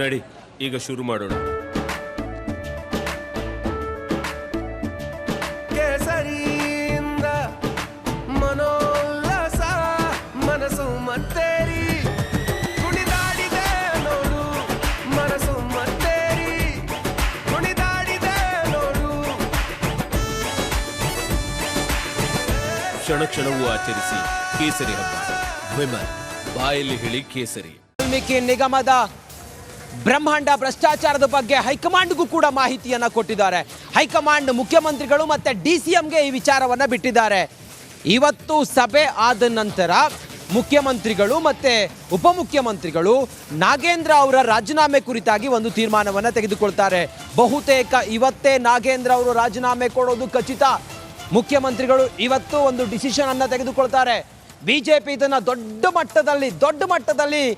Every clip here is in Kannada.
ನಡಿ, ಈಗ ಶುರು ಮಾಡೋಣ. ಕೇಸರಿಯಿಂದ ಮನೋಲ್ಲಾಸ ಮನಸ್ಸು ಮತ್ತೇರಿ ಕುಣಿದಾಡಿದೆ ನೋಡು, ಮನಸ್ಸು ಮತ್ತೇರಿ ಕುಣಿದಾಡಿದೆ ನೋಡು. ಕ್ಷಣ ಕ್ಷಣವೂ ಆಚರಿಸಿ ಕೇಸರಿ ಹಬ್ಬ. ವಿಮಲ್ ಬಾಯಲ್ಲಿ ಹೇಳಿ ಕೇಸರಿ. ವಾಲ್ಮೀಕಿ ನಿಗಮದ ಬ್ರಹ್ಮಾಂಡ ಭ್ರಷ್ಟಾಚಾರದ ಬಗ್ಗೆ ಹೈಕಮಾಂಡ್ಗೂ ಕೂಡ ಮಾಹಿತಿಯನ್ನ ಕೊಟ್ಟಿದ್ದಾರೆ. ಹೈಕಮಾಂಡ್ ಮುಖ್ಯಮಂತ್ರಿಗಳು ಮತ್ತೆ DCMಗೆ ಈ ವಿಚಾರವನ್ನ ಬಿಟ್ಟಿದ್ದಾರೆ. ಇವತ್ತು ಸಭೆ ಆದ ನಂತರ ಮುಖ್ಯಮಂತ್ರಿಗಳು ಮತ್ತೆ ಉಪಮುಖ್ಯಮಂತ್ರಿಗಳು ನಾಗೇಂದ್ರ ಅವರ ರಾಜೀನಾಮೆ ಕುರಿತಾಗಿ ಒಂದು ತೀರ್ಮಾನವನ್ನ ತೆಗೆದುಕೊಳ್ತಾರೆ. ಬಹುತೇಕ ಇವತ್ತೇ ನಾಗೇಂದ್ರ ಅವರು ರಾಜೀನಾಮೆ ಕೊಡೋದು ಖಚಿತ. ಮುಖ್ಯಮಂತ್ರಿಗಳು ಇವತ್ತು ಒಂದು ಡಿಸಿಷನ್ ಅನ್ನ ತೆಗೆದುಕೊಳ್ತಾರೆ. ಬಿಜೆಪಿ ಇದನ್ನ ದೊಡ್ಡ ಮಟ್ಟದಲ್ಲಿ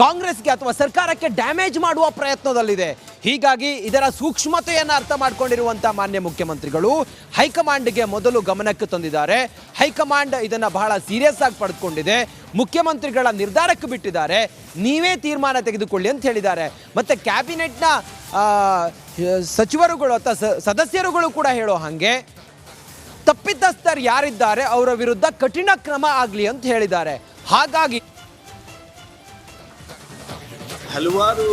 ಕಾಂಗ್ರೆಸ್ಗೆ ಅಥವಾ ಸರ್ಕಾರಕ್ಕೆ ಡ್ಯಾಮೇಜ್ ಮಾಡುವ ಪ್ರಯತ್ನದಲ್ಲಿದೆ. ಹೀಗಾಗಿ ಇದರ ಸೂಕ್ಷ್ಮತೆಯನ್ನು ಅರ್ಥ ಮಾಡಿಕೊಂಡಿರುವಂಥ ಮಾನ್ಯ ಮುಖ್ಯಮಂತ್ರಿಗಳು ಹೈಕಮಾಂಡ್ಗೆ ಮೊದಲು ಗಮನಕ್ಕೆ ತಂದಿದ್ದಾರೆ. ಹೈಕಮಾಂಡ್ ಇದನ್ನು ಬಹಳ ಸೀರಿಯಸ್ ಆಗಿ ಪಡೆದುಕೊಂಡಿದೆ. ಮುಖ್ಯಮಂತ್ರಿಗಳ ನಿರ್ಧಾರಕ್ಕೆ ಬಿಟ್ಟಿದ್ದಾರೆ. ನೀವೇ ತೀರ್ಮಾನ ತೆಗೆದುಕೊಳ್ಳಿ ಅಂತ ಹೇಳಿದ್ದಾರೆ. ಮತ್ತು ಕ್ಯಾಬಿನೆಟ್ನ ಸಚಿವರುಗಳು ಅಥವಾ ಸದಸ್ಯರುಗಳು ಕೂಡ ಹೇಳೋ ಹಾಗೆ ತಪ್ಪಿತಸ್ಥರು ಯಾರಿದ್ದಾರೆ ಅವರ ವಿರುದ್ಧ ಕಠಿಣ ಕ್ರಮ ಆಗಲಿ ಅಂತ ಹೇಳಿದ್ದಾರೆ. ಹಾಗಾಗಿ ಹಲವಾರು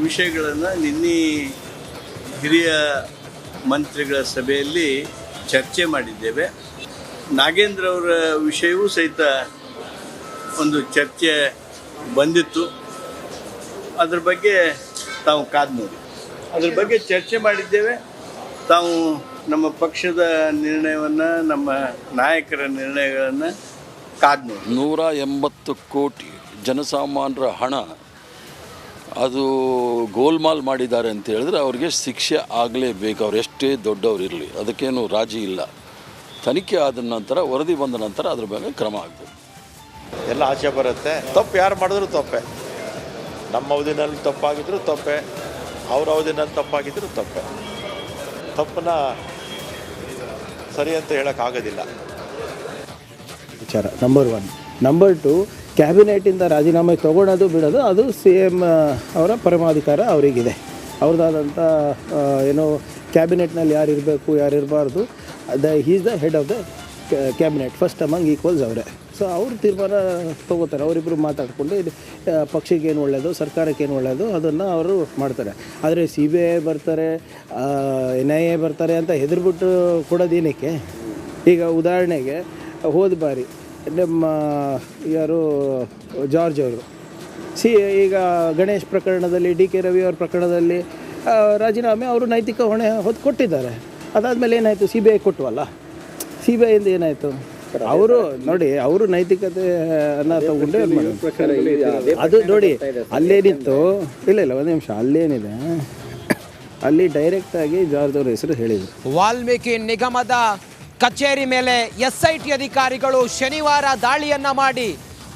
ವಿಷಯಗಳನ್ನು ನಿನ್ನೆ ಹಿರಿಯ ಮಂತ್ರಿಗಳ ಸಭೆಯಲ್ಲಿ ಚರ್ಚೆ ಮಾಡಿದ್ದೇವೆ. ನಾಗೇಂದ್ರ ಅವರ ವಿಷಯವೂ ಸಹಿತ ಒಂದು ಚರ್ಚೆ ಬಂದಿತ್ತು. ಅದ್ರ ಬಗ್ಗೆ ತಾವು ಕಾದು ನೋಡಿ, ಅದ್ರ ಬಗ್ಗೆ ಚರ್ಚೆ ಮಾಡಿದ್ದೇವೆ. ತಾವು ನಮ್ಮ ಪಕ್ಷದ ನಿರ್ಣಯವನ್ನು, ನಮ್ಮ ನಾಯಕರ ನಿರ್ಣಯಗಳನ್ನು ಕಾದು ನೋಡಿ. 180 ಕೋಟಿ ಜನಸಾಮಾನ್ಯರ ಹಣ ಅದು ಗೋಲ್ಮಾಲ್ ಮಾಡಿದ್ದಾರೆ ಅಂತ ಹೇಳಿದ್ರೆ ಅವ್ರಿಗೆ ಶಿಕ್ಷೆ ಆಗಲೇಬೇಕು. ಅವ್ರು ಎಷ್ಟೇ ದೊಡ್ಡವ್ರು ಇರಲಿ, ಅದಕ್ಕೇನು ರಾಜಿ ಇಲ್ಲ. ತನಿಖೆ ಆದ ನಂತರ, ವರದಿ ಬಂದ ನಂತರ ಅದ್ರ ಬಗ್ಗೆ ಕ್ರಮ ಆಗ್ತದೆ. ಎಲ್ಲ ಆಚೆ ಬರುತ್ತೆ. ತಪ್ಪು ಯಾರು ಮಾಡಿದ್ರು ತಪ್ಪೆ. ನಮ್ಮ ಅವಧಿನಲ್ಲಿ ತಪ್ಪಾಗಿದ್ರು ತಪ್ಪೆ, ಅವ್ರ ಅವಧಿನಲ್ಲಿ ತಪ್ಪಾಗಿದ್ರು ತಪ್ಪೆ. ತಪ್ಪನ್ನ ಸರಿ ಅಂತ ಹೇಳೋಕ್ಕಾಗೋದಿಲ್ಲ. ವಿಚಾರ ನಂಬರ್ 1. ನಂಬರ್ 2, ಕ್ಯಾಬಿನೆಟಿಂದ ರಾಜೀನಾಮೆ ತೊಗೊಳೋದು ಬಿಡೋದು ಅದು CM ಅವರ ಪರಮಾಧಿಕಾರ ಅವರಿಗಿದೆ. ಅವ್ರದ್ದಾದಂಥ ಏನೋ ಕ್ಯಾಬಿನೆಟ್ನಲ್ಲಿ ಯಾರು ಇರಬೇಕು ಯಾರು ಇರಬಾರ್ದು, is the head of the cabinet, first among equals ಅವರೇ. ಸೊ ಅವ್ರು ತೀರ್ಮಾನ ತೊಗೋತಾರೆ. ಅವರಿಬ್ಬರು ಮಾತಾಡಿಕೊಂಡು ಇದು ಪಕ್ಷಕ್ಕೆ ಏನು ಒಳ್ಳೆಯದು, ಸರ್ಕಾರಕ್ಕೆ ಏನು ಒಳ್ಳೆಯದು ಅದನ್ನು ಅವರು ಮಾಡ್ತಾರೆ. ಆದರೆ CBI ಬರ್ತಾರೆ, NIA ಬರ್ತಾರೆ ಅಂತ ಹೆದರ್ಬಿಟ್ಟು ಕೊಡೋದೇನಕ್ಕೆ? ಈಗ ಉದಾಹರಣೆಗೆ ಹೋದ ಬಾರಿ ನಮ್ಮ ಯಾರು ಜಾರ್ಜ್ ಅವರು ಈಗ ಗಣೇಶ್ ಪ್ರಕರಣದಲ್ಲಿ, DK ರವಿ ಅವ್ರ ಪ್ರಕರಣದಲ್ಲಿ ರಾಜೀನಾಮೆ ಅವರು ನೈತಿಕ ಹೊಣೆ ಹೊತ್ತು ಕೊಟ್ಟಿದ್ದಾರೆ. ಅದಾದಮೇಲೆ ಏನಾಯಿತು? CBI ಕೊಟ್ಟವಲ್ಲ. CBIಯಿಂದ ಏನಾಯಿತು? ಅವರು ನೋಡಿ, ಅವರು ನೈತಿಕತೆಯನ್ನು ತಗೊಂಡು ಅದು ನೋಡಿ ಅಲ್ಲೇನಿತ್ತು. ಇಲ್ಲ ಒಂದು ನಿಮಿಷ, ಅಲ್ಲೇನಿದೆ, ಅಲ್ಲಿ ಡೈರೆಕ್ಟಾಗಿ ಜಾರ್ಜ್ ಅವ್ರ ಹೆಸರು ಹೇಳಿದರು. ವಾಲ್ಮೀಕಿ ನಿಗಮದ ಕಚೇರಿ ಮೇಲೆ SIT ಅಧಿಕಾರಿಗಳು ಶನಿವಾರ ದಾಳಿಯನ್ನ ಮಾಡಿ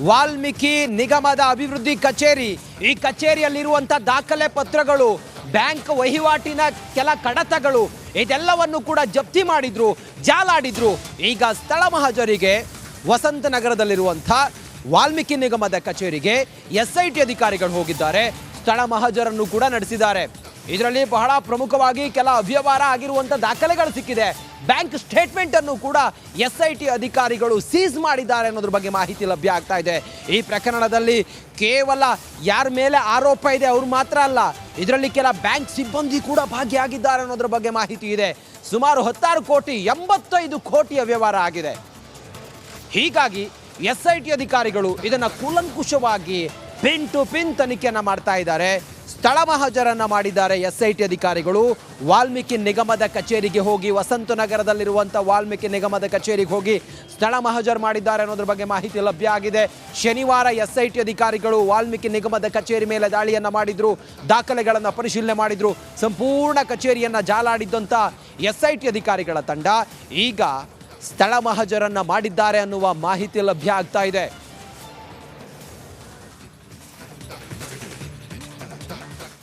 ವಾಲ್ಮೀಕಿ ನಿಗಮದ ಅಭಿವೃದ್ಧಿ ಕಚೇರಿ, ಈ ಕಚೇರಿಯಲ್ಲಿರುವಂಥ ದಾಖಲೆ ಪತ್ರಗಳು, ಬ್ಯಾಂಕ್ ವಹಿವಾಟಿನ ಕೆಲ ಕಡತಗಳು ಇದೆಲ್ಲವನ್ನು ಕೂಡ ಜಪ್ತಿ ಮಾಡಿದ್ರು, ಜಾಲಾಡಿದ್ರು. ಈಗ ಸ್ಥಳ ಮಹಜರಿಗೆ ವಸಂತನಗರದಲ್ಲಿರುವಂಥ ವಾಲ್ಮೀಕಿ ನಿಗಮದ ಕಚೇರಿಗೆ SIT ಅಧಿಕಾರಿಗಳು ಹೋಗಿದ್ದಾರೆ. ಸ್ಥಳ ಮಹಜರನ್ನು ಕೂಡ ನಡೆಸಿದ್ದಾರೆ. ಇದರಲ್ಲಿ ಬಹಳ ಪ್ರಮುಖವಾಗಿ ಕೆಲ ಅವ್ಯವಹಾರ ಆಗಿರುವಂಥ ದಾಖಲೆಗಳು ಸಿಕ್ಕಿದೆ. ಬ್ಯಾಂಕ್ ಸ್ಟೇಟ್ಮೆಂಟ್ ಅನ್ನು ಕೂಡ SIT ಅಧಿಕಾರಿಗಳು ಸೀಸ್ ಮಾಡಿದ್ದಾರೆ ಅನ್ನೋದ್ರ ಬಗ್ಗೆ ಮಾಹಿತಿ ಲಭ್ಯ ಆಗ್ತಾ ಇದೆ. ಈ ಪ್ರಕರಣದಲ್ಲಿ ಕೇವಲ ಯಾರ ಮೇಲೆ ಆರೋಪ ಇದೆ ಅವ್ರು ಮಾತ್ರ ಅಲ್ಲ, ಇದರಲ್ಲಿ ಕೆಲ ಬ್ಯಾಂಕ್ ಸಿಬ್ಬಂದಿ ಕೂಡ ಭಾಗಿಯಾಗಿದ್ದಾರೆ ಅನ್ನೋದ್ರ ಬಗ್ಗೆ ಮಾಹಿತಿ ಇದೆ. ಸುಮಾರು 16 ಕೋಟಿ 85 ಕೋಟಿಯ ವ್ಯವಹಾರ ಆಗಿದೆ. ಹೀಗಾಗಿ SIT ಅಧಿಕಾರಿಗಳು ಇದನ್ನು ಕೂಲಂಕುಷವಾಗಿ ಪಿನ್ ಟು ಪಿನ್ ತನಿಖೆಯನ್ನು ಮಾಡ್ತಾ ಇದ್ದಾರೆ. ಸ್ಥಳ ಮಹಜರನ್ನು ಮಾಡಿದ್ದಾರೆ SIT ಅಧಿಕಾರಿಗಳು. ವಾಲ್ಮೀಕಿ ನಿಗಮದ ಕಚೇರಿಗೆ ಹೋಗಿ, ವಸಂತನಗರದಲ್ಲಿರುವಂಥ ವಾಲ್ಮೀಕಿ ನಿಗಮದ ಕಚೇರಿಗೆ ಹೋಗಿ ಸ್ಥಳ ಮಹಜರ್ ಮಾಡಿದ್ದಾರೆ ಅನ್ನೋದ್ರ ಬಗ್ಗೆ ಮಾಹಿತಿ ಲಭ್ಯ ಆಗಿದೆ. ಶನಿವಾರ SIT ಅಧಿಕಾರಿಗಳು ವಾಲ್ಮೀಕಿ ನಿಗಮದ ಕಚೇರಿ ಮೇಲೆ ದಾಳಿಯನ್ನು ಮಾಡಿದ್ರು, ದಾಖಲೆಗಳನ್ನು ಪರಿಶೀಲನೆ ಮಾಡಿದ್ರು. ಸಂಪೂರ್ಣ ಕಚೇರಿಯನ್ನು ಜಾಲಾಡಿದ್ದಂಥ SIT ಅಧಿಕಾರಿಗಳ ತಂಡ ಈಗ ಸ್ಥಳ ಮಹಜರನ್ನು ಮಾಡಿದ್ದಾರೆ ಅನ್ನುವ ಮಾಹಿತಿ ಲಭ್ಯ ಆಗ್ತಾ ಇದೆ.